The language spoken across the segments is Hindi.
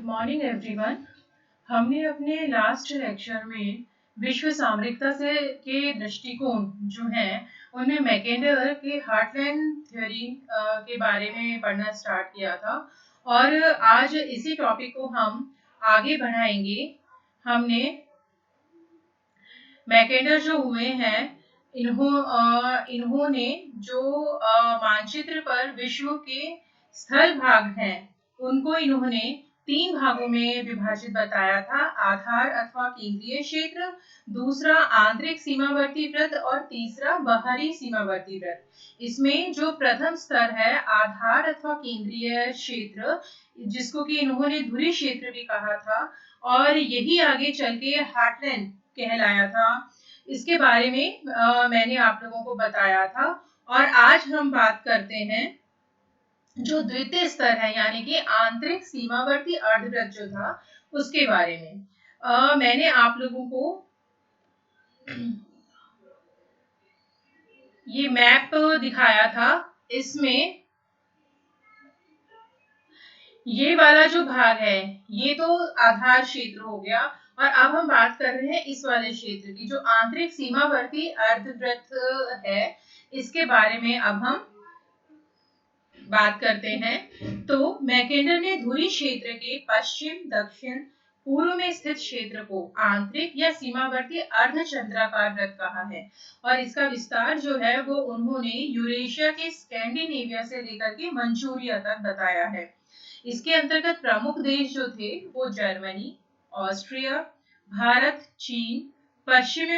Morning everyone. हमने अपने लास्ट लेक्चर में विश्व सामरिकता से के दृष्टिकोण जो हैं उनमें मैकेंडर के हार्टलैंड थ्योरी के बारे में पढ़ना स्टार्ट किया था और आज इसी टॉपिक को हम आगे बढ़ाएंगे। हमने मैकेंडर जो हुए हैं इन्होंने जो मानचित्र पर विश्व के स्थल भाग हैं उनको इन्होंने 3 भागों में विभाजित बताया था। आधार अथवा केंद्रीय क्षेत्र, दूसरा आंतरिक सीमावर्ती वृत्त और तीसरा बाहरी सीमावर्ती वृत्त। इसमें जो प्रथम स्तर है आधार अथवा केंद्रीय क्षेत्र, जिसको कि इन्होंने धुरी क्षेत्र भी कहा था और यही आगे चल के हार्टलैंड कहलाया था। इसके बारे में मैंने आप लोगों को बताया था और आज हम बात करते हैं जो द्वितीय स्तर है यानी कि आंतरिक सीमावर्ती अर्धवृत्त जो था उसके बारे में। मैंने आप लोगों को ये मैप दिखाया था। इसमें ये वाला जो भाग है ये तो आधार क्षेत्र हो गया और अब हम बात कर रहे हैं इस वाले क्षेत्र की जो आंतरिक सीमावर्ती अर्धवृत्त है, इसके बारे में अब हम बात करते हैं। तो मैकेंडर ने धुरी क्षेत्र के पश्चिम, दक्षिण, पूर्व में स्थित क्षेत्र को आंतरिक या सीमावर्ती अर्धचंद्राकार वृत्त कहा है और इसका विस्तार जो है वो उन्होंने यूरेशिया के स्कैंडिनेविया से लेकर के मंचूरिया तक बताया है। इसके अंतर्गत प्रमुख देश जो थे वो जर्मनी, ऑस्ट्रिया, भारत, चीन, पश्चिम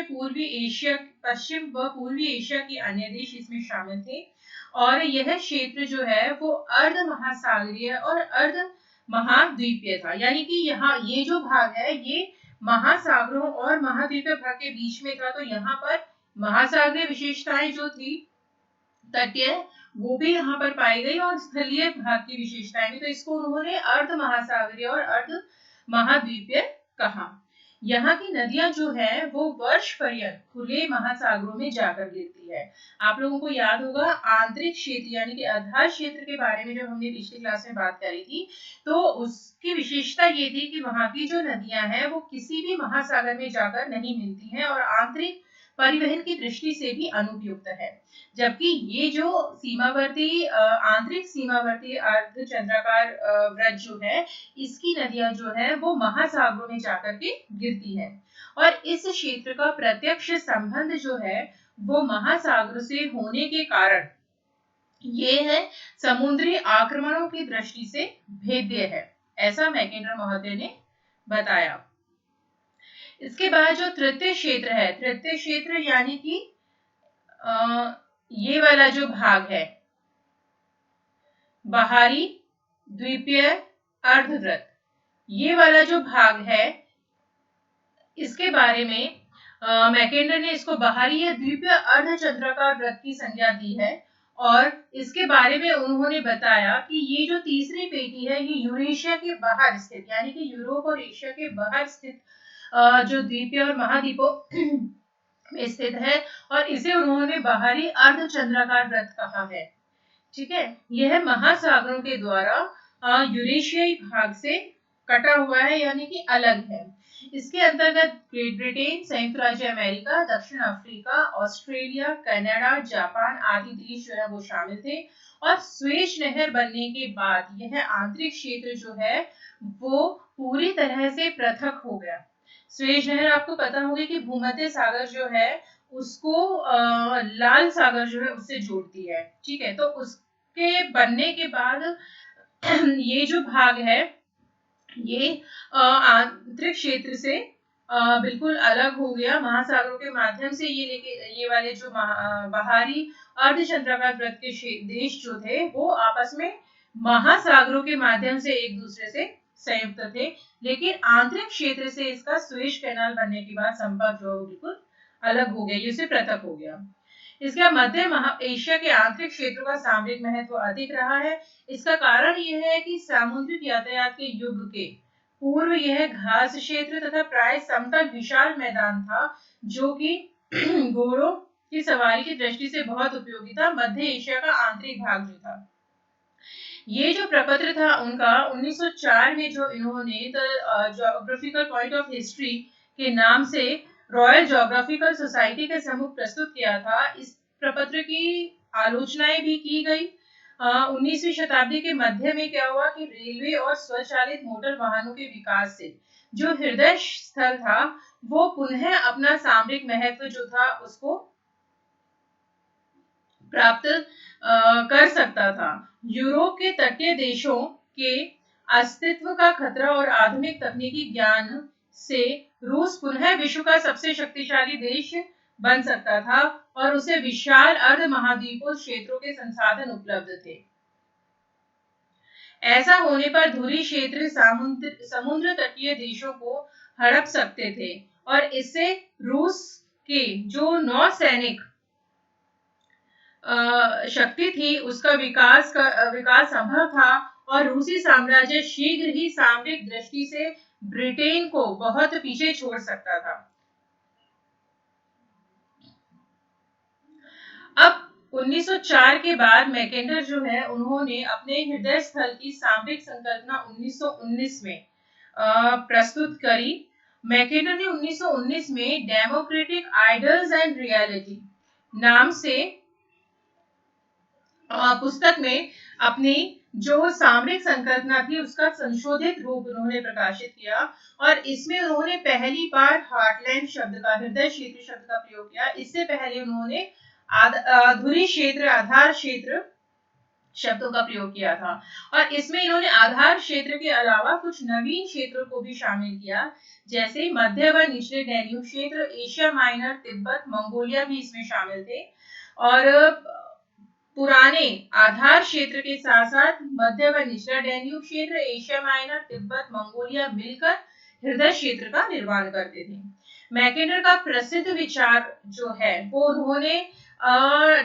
व पूर्वी एशिया के अन्य देश इसमें शामिल थे और यह क्षेत्र जो है वो अर्ध महासागरीय और अर्ध महाद्वीपीय था। यानी कि यहाँ ये जो भाग है ये महासागरों और महाद्वीपीय भाग के बीच में था। तो यहाँ पर महासागरीय विशेषताएं जो थी तटीय वो भी यहाँ पर पाई गई और स्थलीय भाग की विशेषताएं भी। तो इसको उन्होंने अर्ध महासागरीय और अर्ध महाद्वीपीय कहा। यहाँ की नदियां जो है वो वर्ष पर्यंत खुले महासागरों में जाकर गिरती है। आप लोगों को याद होगा आंतरिक क्षेत्र यानी कि आधार क्षेत्र के बारे में जब हमने पिछली क्लास में बात करी थी तो उसकी विशेषता ये थी कि वहां की जो नदियां हैं वो किसी भी महासागर में जाकर नहीं मिलती हैं और आंतरिक परिवहन की दृष्टि से भी अनुपयुक्त है। जबकि ये जो आंतरिक सीमावर्ती अर्धचंद्राकार वृत्त जो है इसकी नदियां जो है वो महासागरों में जाकर के गिरती है और इस क्षेत्र का प्रत्यक्ष संबंध जो है वो महासागरों से होने के कारण ये है समुद्री आक्रमणों की दृष्टि से भेद्य है, ऐसा मैकेंडर महोदय ने बताया। इसके बाद जो तृतीय क्षेत्र है, तृतीय क्षेत्र यानी कि ये वाला जो भाग है बाहरी द्वीपीय अर्धवृत्त, ये वाला जो भाग है इसके बारे में मैकेंडर ने इसको बाहरी या द्वीपीय अर्धचंद्राकार वृत्त की संज्ञा दी है और इसके बारे में उन्होंने बताया कि ये जो तीसरी पेटी है ये यूरेशिया के बाहर स्थित यानी कि यूरोप और एशिया के बाहर स्थित जो द्वीपीय और महाद्वीपों में स्थित है और इसे उन्होंने बाहरी अर्धचंद्राकार वृत्त कहा है। ठीक है, यह महासागरों के द्वारा यूरेशियाई भाग से कटा हुआ है यानी कि अलग है। इसके अंतर्गत ग्रेट ब्रिटेन, संयुक्त राज्य अमेरिका, दक्षिण अफ्रीका, ऑस्ट्रेलिया, कनाडा, जापान आदि देश जो है वो शामिल थे और स्वेज नहर बनने के बाद यह आंतरिक क्षेत्र जो है वो पूरी तरह से पृथक हो गया। स्वेज नहर आपको पता होगा कि भूमध्य सागर जो है उसको लाल सागर जो है उससे जोड़ती है। ठीक है, तो उसके बनने के बाद ये जो भाग है ये आंतरिक क्षेत्र से बिल्कुल अलग हो गया। महासागरों के माध्यम से ये वाले जो बाहरी अर्धचंद्राकार वृत्त के देश जो थे वो आपस में महासागरों के माध्यम से एक दूसरे से संयुक्त थे, लेकिन आंतरिक क्षेत्र से इसका स्वेज कैनाल बनने के बाद संपर्क जो बिल्कुल अलग हो गया, इससे पृथक हो गया। इसका मध्य एशिया के आंतरिक क्षेत्रों का सामरिक महत्व अधिक रहा है। इसका कारण यह है कि सामुद्रिक यातायात के युग के पूर्व यह घास क्षेत्र तथा प्राय समतल विशाल मैदान था जो कि घोड़ों की सवारी की दृष्टि से बहुत उपयोगी था। मध्य एशिया का आंतरिक भाग जो था ये जो प्रपत्र था उनका 1904 में जो इन्होंने the geographical point of history के नाम से रॉयल ज्योग्राफिकल सोसाइटी के सम्मुख प्रस्तुत किया था। इस प्रपत्र की आलोचनाएं भी की गई। 19वीं शताब्दी के मध्य में क्या हुआ कि रेलवे और स्वचालित मोटर वाहनों के विकास से जो हृदय स्थल था वो पुनः अपना सामरिक महत्व जो था उसको प्राप्त कर सकता था। यूरोप के तटीय देशों के अस्तित्व का खतरा और आधुनिक तकनीकी ज्ञान से रूस पुनः विश्व का सबसे शक्तिशाली देश बन सकता था और उसे विशाल अर्ध महाद्वीपों क्षेत्रों के संसाधन उपलब्ध थे। ऐसा होने पर धुरी क्षेत्र समुद्र तटीय देशों को हड़प सकते थे और इससे रूस के जो नौसैनिक शक्ति थी उसका विकास संभव था और रूसी साम्राज्य शीघ्र ही सामरिक दृष्टि से ब्रिटेन को बहुत पीछे छोड़ सकता था। अब 1904 के बाद मैकेंडर जो है उन्होंने अपने हृदय स्थल की सामरिक संकल्पना 1919 में प्रस्तुत करी। मैकेंडर ने 1919 में डेमोक्रेटिक आइडल्स एंड रियलिटी नाम से पुस्तक में अपनी जो सामरिक संकल्पना थी उसका संशोधित रूप उन्होंने प्रकाशित किया और इसमें उन्होंने पहली बार हार्टलैंड शब्द का हृदय क्षेत्र शब्द का प्रयोग किया। इससे पहले उन्होंने धुरी क्षेत्र आधार क्षेत्र शब्दों का प्रयोग किया था और इसमें इन्होंने आधार क्षेत्र के अलावा कुछ नवीन क्षेत्रों को भी शामिल किया जैसे मध्य व निचले डैन्यूब क्षेत्र, एशिया माइनर, तिब्बत, मंगोलिया भी इसमें शामिल थे और पुराने आधार क्षेत्र के साथ साथ मध्य व निचला डैन्यूब क्षेत्र, एशिया माइनर, तिब्बत, मंगोलिया मिलकर हृदय क्षेत्र का निर्माण करते थे। मैकेंडर का प्रसिद्ध विचार जो है वो उन्होंने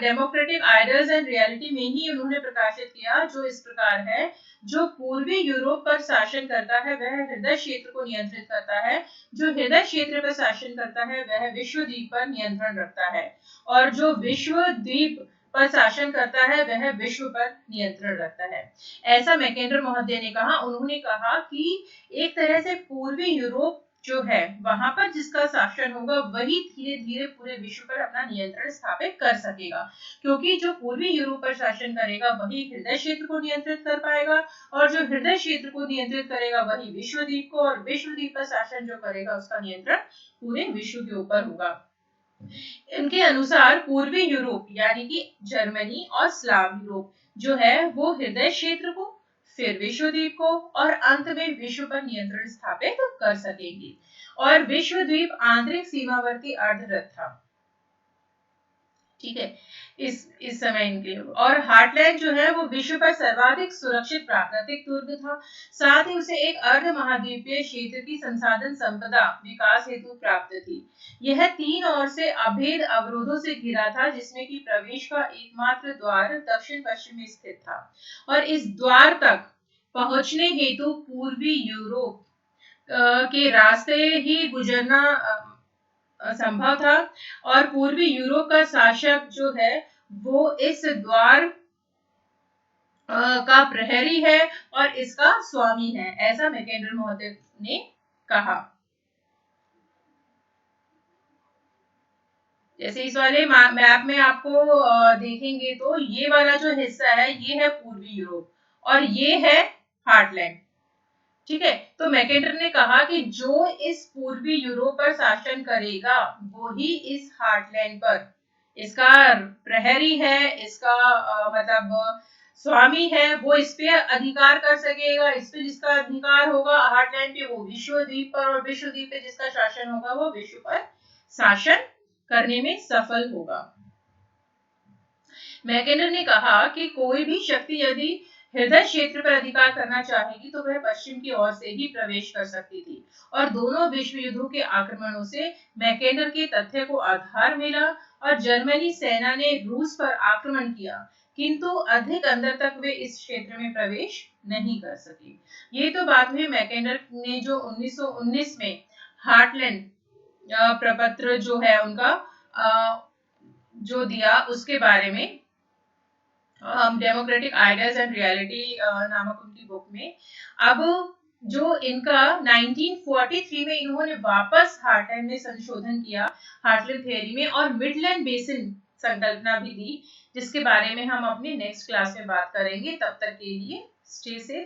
डेमोक्रेटिक आइडल्स एंड रियलिटी में ही उन्होंने प्रकाशित किया जो इस प्रकार है। जो पूर्वी यूरोप पर शासन करता है वह हृदय क्षेत्र को नियंत्रित करता है, जो हृदय क्षेत्र पर शासन करता है वह विश्व द्वीप पर नियंत्रण रखता है और जो विश्व द्वीप पर शासन करता है वह विश्व पर नियंत्रण रखता है। ऐसा मैकेंडर महोदय ने कहा। उन्होंने कहा कि एक तरह से पूर्वी यूरोप जो है वहां पर जिसका शासन होगा वही धीरे धीरे पूरे विश्व पर अपना नियंत्रण स्थापित कर सकेगा, क्योंकि जो पूर्वी यूरोप पर शासन करेगा वही हृदय क्षेत्र को नियंत्रित कर पाएगा और जो हृदय क्षेत्र को नियंत्रित करेगा वही विश्व द्वीप को, और विश्व द्वीप पर शासन जो करेगा उसका नियंत्रण पूरे विश्व के ऊपर होगा। इनके अनुसार पूर्वी यूरोप यानी कि जर्मनी और स्लाव यूरोप जो है वो हृदय क्षेत्र को, फिर विश्व द्वीप को और अंत में विश्व पर नियंत्रण स्थापित कर सकेंगे और विश्व द्वीप आंतरिक सीमावर्ती अर्धवृत्त था। ठीक है, इस समय इनके और हार्टलैंड जो है वो विश्व पर सर्वाधिक सुरक्षित प्राकृतिक दुर्ग था। साथ ही उसे एक अर्ध महाद्वीपीय क्षेत्र की संसाधन संपदा विकास हेतु प्राप्त थी। यह तीन ओर से अभेद अवरोधों से घिरा था जिसमें कि प्रवेश का एकमात्र द्वार दक्षिण पश्चिम में स्थित था और इस द्वार तक पहुंचने हेतु पूर्वी यूरोप के रास्ते ही गुजरना संभव था और पूर्वी यूरोप का शासक जो है वो इस द्वार का प्रहरी है और इसका स्वामी है, ऐसा मैकेंडर महोदय ने कहा। जैसे इस वाले मैप में आपको देखेंगे तो ये वाला जो हिस्सा है ये है पूर्वी यूरोप और ये है हार्टलैंड। ठीक है, तो मैकेंडर ने कहा कि जो इस पूर्वी यूरोप पर शासन करेगा वो ही इस हार्टलैंड पर इसका प्रहरी है, इसका मतलब स्वामी है, वो इस पे अधिकार कर सकेगा। इस पे जिसका अधिकार होगा हार्टलैंड पे वो विश्व द्वीप पर, और विश्व द्वीप पे जिसका शासन होगा वो विश्व पर शासन करने में सफल होगा। मैकेंडर ने कहा कि कोई भी शक्ति यदि हृदय क्षेत्र पर अधिकार करना चाहेगी तो वह पश्चिम की ओर से ही प्रवेश कर सकती थी और दोनों विश्व युद्धों के आक्रमणों से मैकेंडर के तथ्य को आधार मिला और जर्मनी सेना ने रूस पर आक्रमण किया किंतु अधिक अंदर तक वे इस क्षेत्र में प्रवेश नहीं कर सके। ये तो बात हुई मैकेंडर ने जो 1919 में हार्टलैंड प्रपत्र जो है उनका जो दिया उसके बारे में डेमोक्रेटिक आइडियाज एंड रियलिटी नामक उनकी बुक में। अब जो इनका 1943 में इन्होंने वापस हार्टलैंड में संशोधन किया, हार्टलैंड थ्योरी में, और मिडलैंड बेसिन संकल्पना भी दी, जिसके बारे में हम अपने नेक्स्ट क्लास में बात करेंगे। तब तक के लिए स्टे सेफ।